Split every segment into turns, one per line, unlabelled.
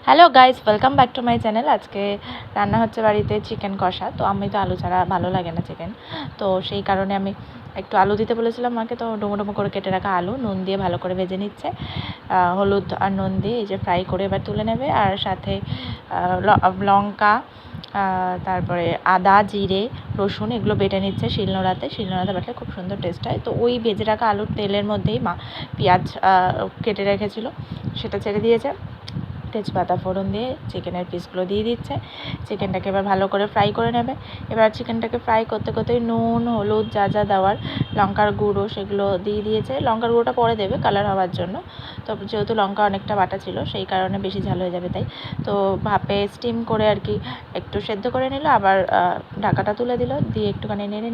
Hello guys, welcome back to my channel. আজকে রান্না হচ্ছে বাড়িতে চিকেন কষা। তো আমি তো আলু ছাড়া ভালো লাগে না চিকেন, তো সেই কারণে আমি একটু আলু দিতে বলেছিলাম মাকে। তো ডুমো ডুমো করে কেটে রাখা আলু নুন দিয়ে ভালো করে ভেজে নিচ্ছে, হলুদ আর নুন দিয়ে এই যে ফ্রাই করে এবার তুলে নেবে। আর সাথে লঙ্কা, তারপরে আদা, জিরে, রসুন এগুলো বেটে নিচ্ছে শিলনোড়াতে বাটলে খুব সুন্দর টেস্ট হয়। তো ওই ভেজে রাখা আলুর তেলের মধ্যেই মা পেঁয়াজ কেটে রেখেছিল, সেটা ছেড়ে দিয়েছে। তেজপাতা ফোড়ন দিয়ে চিকেনের পিসগুলো দিয়ে দিচ্ছে। চিকেনটাকে এবার ভালো করে ফ্রাই করে নেবে। এবার চিকেনটাকে ফ্রাই করতে করতে নুন, হলুদ যা যা দেওয়ার, লঙ্কার গুঁড়ো সেগুলো দিয়ে দিয়েছে। লঙ্কার গুঁড়োটা পরে দেবে কালার হওয়ার জন্য, তো যেহেতু লঙ্কা অনেকটা বাটা ছিল সেই কারণে বেশি ঝাল হয়ে যাবে তাই। তো ভাপে স্টিম করে আর কি একটু সেদ্ধ করে নিল, আবার ঢাকাটা তুলে দিল, দিয়ে একটুখানি নেড়ে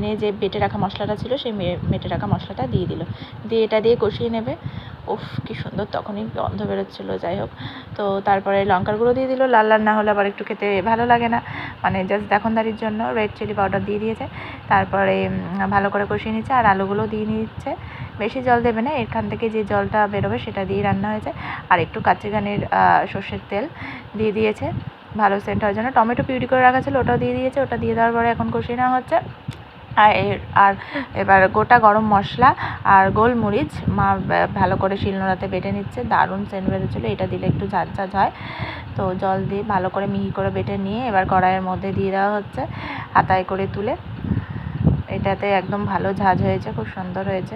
নিয়ে যে বেটে রাখা মশলাটা ছিল সেই বেটে রাখা মশলাটা দিয়ে দিল, দিয়ে এটা দিয়ে কষিয়ে নেবে। উফ, কি সুন্দর তখনই গন্ধ বেরোচ্ছিলো। যাই হোক, তো তারপরে লঙ্কার গুঁড়ো দিয়ে দিল, লাল লাল না হলে আবার একটু খেতে ভালো লাগে না, মানে জাস্ট দেখনদারির জন্য রেড চিলি পাউডার দিয়ে দিয়েছে। তারপরে ভালো করে কষিয়ে নিচ্ছে আর আলুগুলো দিয়ে নিচ্ছে। বেশি জল দেবে না, এখান থেকে যে জলটা বেরোবে সেটা দিয়ে রান্না হয়েছে। আর একটু কাঁচিঘানির সর্ষের তেল দিয়ে দিয়েছে ভালো সেন্ট হওয়ার জন্য। টমেটো পিউরি করে রাখা ছিল ওটাও দিয়ে দিয়েছে, ওটা দিয়ে দেওয়ার পরে এখন কষিয়ে নেওয়া হচ্ছে। আর এবার গোটা গরম মশলা আর গোলমরিচ মা ভালো করে শিলনোড়াতে বেটে নিচ্ছে। দারুণ সেন্ট বেরোচ্ছিলো, এটা দিলে একটু ঝাঁঝ ঝাঁঝ হয়। তো জল দিয়ে ভালো করে মিহি করে বেটে নিয়ে এবার কড়াইয়ের মধ্যে দিয়ে দেওয়া হচ্ছে হাতায় করে তুলে। এটাতে একদম ভালো ঝাঁঝ হয়েছে, খুব সুন্দর হয়েছে।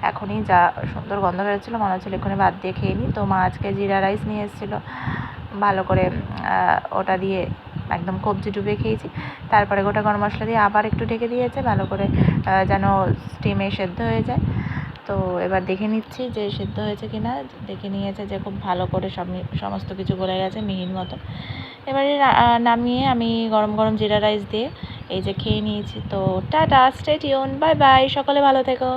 এখনই যা সুন্দর গন্ধ বেরোচ্ছিলো মনে হচ্ছিলো এক্ষুনি ভাত দিয়ে খেয়ে নিই। তো মা আজকে জিরা রাইস নিয়ে এসেছিলো, ভালো করে ওটা দিয়ে একদম কবজি ডুবিয়ে খেয়েছি। তারপরে গোটা গরম মশলা দিয়ে আবার একটু ঢেকে দিয়েছে ভালো করে, যেন স্টিমে সেদ্ধ হয়ে যায়। তো এবার দেখে নিচ্ছি যে সেদ্ধ হয়েছে কি না। দেখে নিয়েছে যে খুব ভালো করে সমস্ত কিছু গলে গেছে মিহির মতো। এবারে নামিয়ে আমি গরম গরম জিরা রাইস দিয়ে এই যে খেয়ে নিয়েছি। তো tata, stay tune, bye bye, সকলে ভালো থেকো।